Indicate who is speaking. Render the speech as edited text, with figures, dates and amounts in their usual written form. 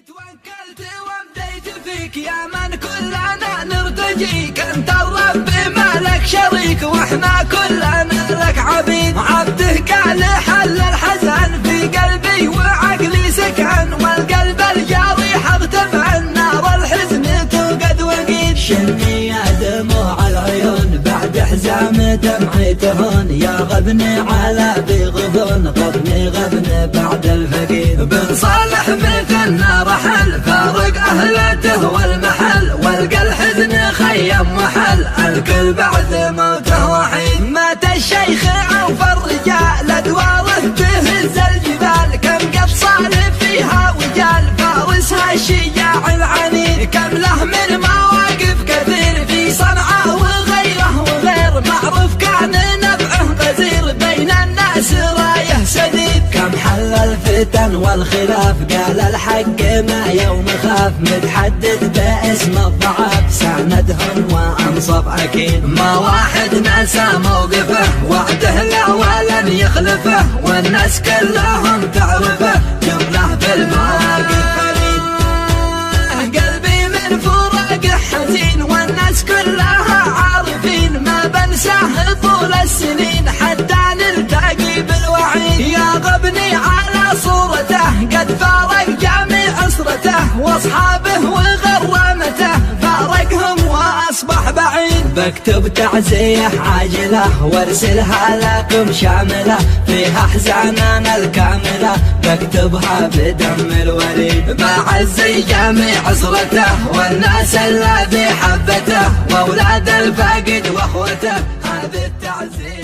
Speaker 1: توكلت وامديت فيك يا من كلنا نرتجيك، انت الرب ما لك شريك واحنا كلنا لك عبيد. عبده قال حل الحزن في قلبي وعقلي سكن، والقلب الجريح ارتفع نار الحزن توقد وقيد.
Speaker 2: شني يا دموع العيون بعد حزام دمعي تهون، يا غبني على بغبون غبني بعد الفقيد.
Speaker 1: بن صالح مثلنا رحل فارق اهلته والمحل، والقى الحزن خيم محل الكل بعد موته وحيد. مات الشيخ عوف الرجال ادواره تهز الجبال، كم قد صار فيها وجال فارسها الشجاع العنيد. كم له من مواقف كثير في صنعاء وغيره وغير، معروف كان نبعه غزير بين الناس رايه سديد.
Speaker 2: كم حل الفتن والخلاف قال الحق ما يوم خاف، متحدد باسم الضعاف ساندهم وانصف اكيد.
Speaker 1: ما واحد نسى موقفه وعده لا ولن يخلفه، والناس كلهم تعرفه جمله في المواقف فريد. قلبي من فراقه حزين والناس كلها عارفين، ما بنساه طول السنين حتى نلتقي بالوعيد. يا غبني على صورته قد فارق جميع اسرته، واصحابه وغرامته فارقهم واصبح بعيد.
Speaker 2: بكتب تعزيه عاجله وارسلها لكم شامله، فيها احزاننا الكامله بكتبها بدم الوريد.
Speaker 1: بعزي جميع اسرته والناس الذي حبته، واولاد الفاقد واخوته هذه التعزيه.